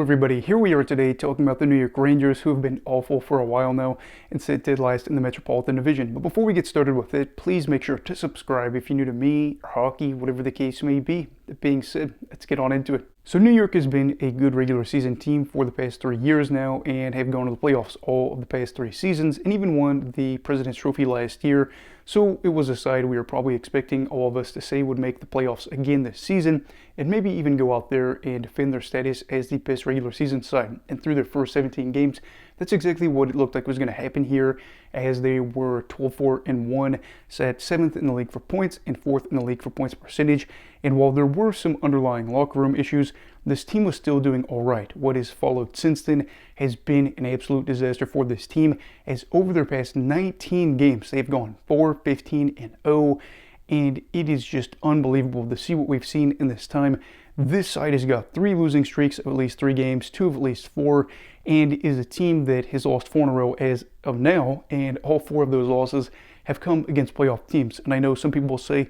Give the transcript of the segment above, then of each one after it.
everybody, here we are today talking about the New York Rangers, who have been awful for a while now and sit dead last in the Metropolitan Division. But before we get started with it, please make sure to subscribe if you're new to me, or hockey, whatever the case may be. That being said, let's get on into it. So New York has been a good regular season team for the past 3 years now and have gone to the playoffs all of the past 3 seasons and even won the President's Trophy last year. So it was a side we were probably expecting all of us to say would make the playoffs again this season and maybe even go out there and defend their status as the best regular season side. And through their first 17 games, that's exactly what it looked like was going to happen here, as they were 12-4-1, sat 7th in the league for points and 4th in the league for points percentage. And while there were some underlying locker room issues, this team was still doing all right. What has followed since then has been an absolute disaster for this team, as over their past 19 games, they've gone 4-15-0, and it is just unbelievable to see what we've seen in this time. This side has got 3 losing streaks of at least 3 games, 2 of at least 4, and is a team that has lost 4 in a row as of now, and all 4 of those losses have come against playoff teams. And I know some people will say,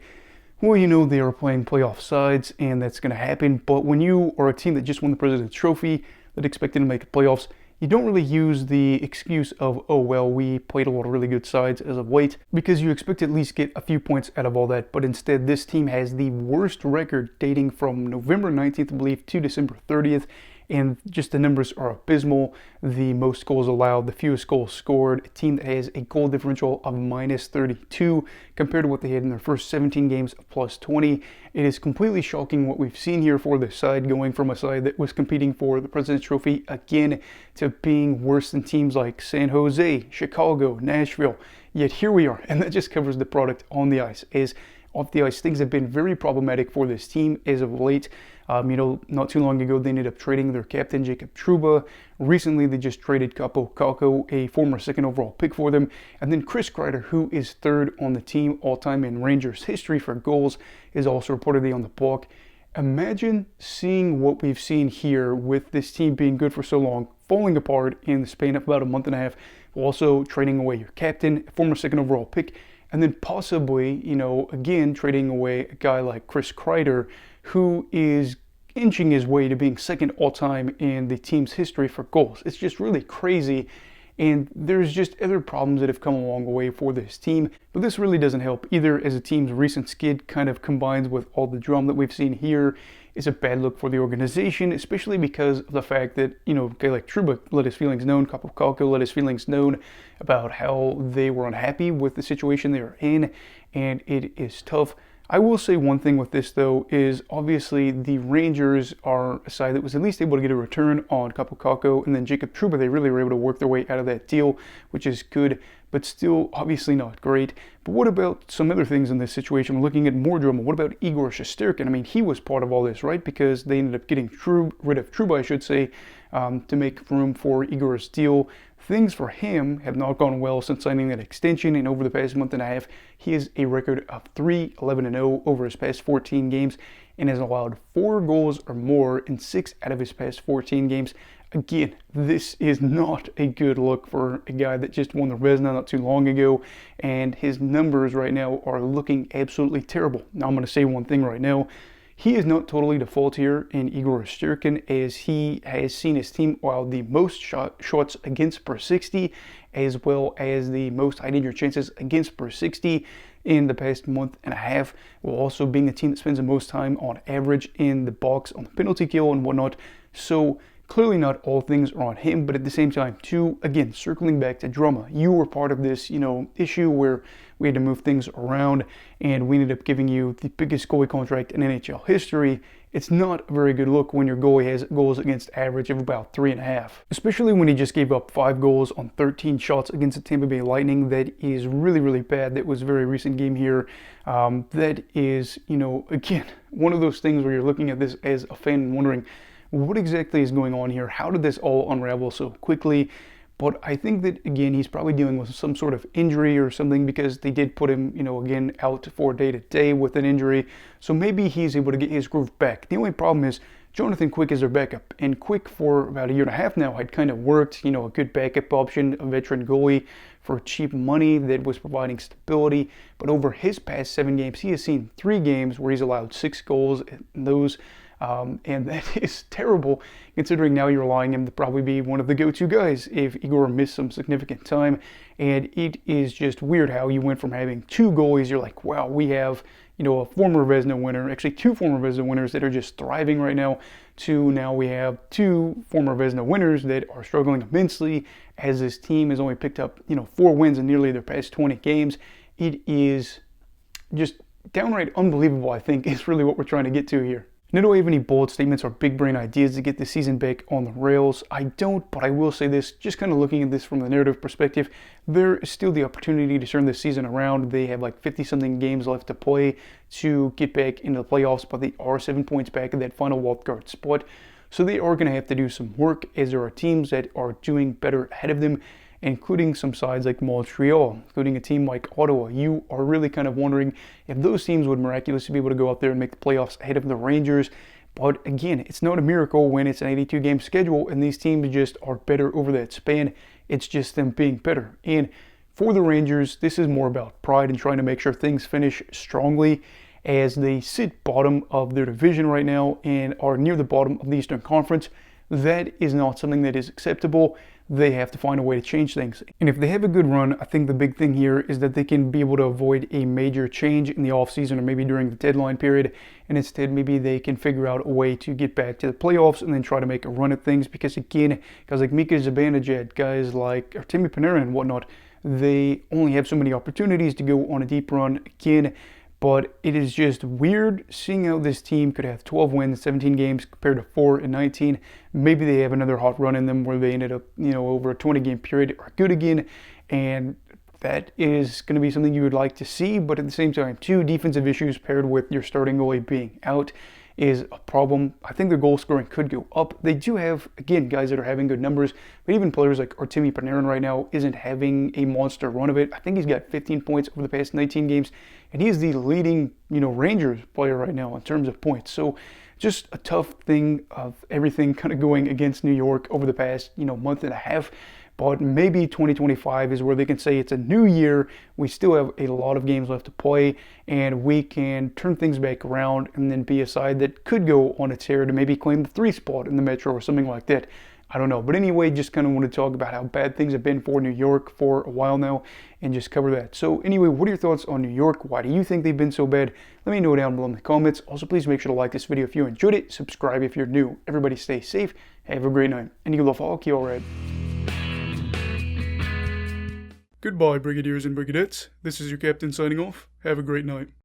well, you know, they are playing playoff sides and that's going to happen, but when you are a team that just won the President's Trophy, that expected to make the playoffs, you don't really use the excuse of, oh, well, we played a lot of really good sides as of late, because you expect to at least get a few points out of all that. But instead, this team has the worst record dating from November 19th, I believe, to December 30th. And just the numbers are abysmal. The most goals allowed, the fewest goals scored, a team that has a goal differential of -32 compared to what they had in their first 17 games of +20. It is completely shocking what we've seen here for this side, going from a side that was competing for the President's Trophy again to being worse than teams like San Jose, Chicago, Nashville. Yet here we are, and that just covers the product on the ice. As off the ice, things have been very problematic for this team as of late. Not too long ago, they ended up trading their captain, Jacob Trouba. Recently, they just traded Kaapo Kakko, a former 2nd overall pick, for them. And then Chris Kreider, who is 3rd on the team all-time in Rangers history for goals, is also reportedly on the block. Imagine seeing what we've seen here with this team being good for so long, falling apart in the span of about a month and a half, also trading away your captain, a former 2nd overall pick, and then possibly, again, trading away a guy like Chris Kreider, who is inching his way to being 2nd all-time in the team's history for goals. It's just really crazy, and there's just other problems that have come along the way for this team. But this really doesn't help either, as the team's recent skid kind of combines with all the drama that we've seen here. Is a bad look for the organization, especially because of the fact that, a guy like Trouba let his feelings known, Kaapo Kakko let his feelings known about how they were unhappy with the situation they were in, and it is tough. I will say one thing with this, though, is obviously the Rangers are a side that was at least able to get a return on Kaapo Kakko, and then Jacob Trouba, they really were able to work their way out of that deal, which is good, but still obviously not great. But what about some other things in this situation? We're looking at more drama. What about Igor Shesterkin? I mean, he was part of all this, right? Because they ended up getting rid of Trouba, I should say, to make room for Igor's deal. Things for him have not gone well since signing that extension, and over the past month and a half, he has a record of 3-11-0 over his past 14 games and has allowed 4 goals or more in 6 out of his past 14 games. Again, this is not a good look for a guy that just won the Vezina not too long ago, and his numbers right now are looking absolutely terrible. Now, I'm going to say one thing right now. He is not totally the fault here in Igor Shesterkin, as he has seen his team while the most shots against per 60, as well as the most high danger chances against per 60 in the past month and a half, while also being the team that spends the most time on average in the box on the penalty kill and whatnot. So clearly not all things are on him, but at the same time, too, again, circling back to drama, you were part of this, issue where we had to move things around, and we ended up giving you the biggest goalie contract in NHL history. It's not a very good look when your goalie has goals against average of about 3.5, especially when he just gave up 5 goals on 13 shots against the Tampa Bay Lightning. That is really, really bad. That was a very recent game here. That is, again, one of those things where you're looking at this as a fan and wondering, what exactly is going on here? How did this all unravel so quickly? But I think that, again, he's probably dealing with some sort of injury or something, because they did put him, again, out for day-to-day with an injury. So maybe he's able to get his groove back. The only problem is Jonathan Quick is their backup. And Quick, for about a year and a half now, had kind of worked, a good backup option, a veteran goalie for cheap money that was providing stability. But over his past 7 games, he has seen 3 games where he's allowed 6 goals. And those And that is terrible considering now you're relying him to probably be one of the go-to guys if Igor missed some significant time. And it is just weird how you went from having two goalies, you're like, wow, we have, a former Vezina winner, actually two former Vezina winners that are just thriving right now, to now we have two former Vezina winners that are struggling immensely as this team has only picked up, 4 wins in nearly their past 20 games. It is just downright unbelievable, I think, is really what we're trying to get to here. And I don't have any bold statements or big brain ideas to get the season back on the rails. I don't, but I will say this, just kind of looking at this from the narrative perspective, there is still the opportunity to turn this season around. They have like 50-something games left to play to get back into the playoffs, but they are 7 points back of that final wildcard spot. So they are going to have to do some work, as there are teams that are doing better ahead of them, including some sides like Montreal, including a team like Ottawa. You are really kind of wondering if those teams would miraculously be able to go out there and make the playoffs ahead of the Rangers. But again, it's not a miracle when it's an 82-game schedule and these teams just are better over that span. It's just them being better. And for the Rangers, this is more about pride and trying to make sure things finish strongly, as they sit bottom of their division right now and are near the bottom of the Eastern Conference. That is not something that is acceptable. They have to find a way to change things. And if they have a good run, I think the big thing here is that they can be able to avoid a major change in the offseason or maybe during the deadline period. And instead, maybe they can figure out a way to get back to the playoffs and then try to make a run at things. Because again, guys like Mika Zibanejad, guys like Artemi Panarin and whatnot, they only have so many opportunities to go on a deep run again. But it is just weird seeing how this team could have 12 wins, 17 games compared to 4 and 19. Maybe they have another hot run in them where they ended up, over a 20-game period are good again. And that is going to be something you would like to see. But at the same time, too, defensive issues paired with your starting goalie being out is a problem. I think their goal scoring could go up. They do have, again, guys that are having good numbers, but even players like Artemi Panarin right now isn't having a monster run of it. I think he's got 15 points over the past 19 games, and he's the leading, Rangers player right now in terms of points. So just a tough thing of everything kind of going against New York over the past, month and a half. But maybe 2025 is where they can say it's a new year. We still have a lot of games left to play, and we can turn things back around and then be a side that could go on a tear to maybe claim the 3 spot in the Metro or something like that. I don't know. But anyway, just kind of want to talk about how bad things have been for New York for a while now and just cover that. So anyway, what are your thoughts on New York? Why do you think they've been so bad? Let me know down below in the comments. Also, please make sure to like this video if you enjoyed it. Subscribe if you're new. Everybody stay safe. Have a great night. And you love hockey, all right. Goodbye, Brigadiers and Brigadettes. This is your captain signing off. Have a great night.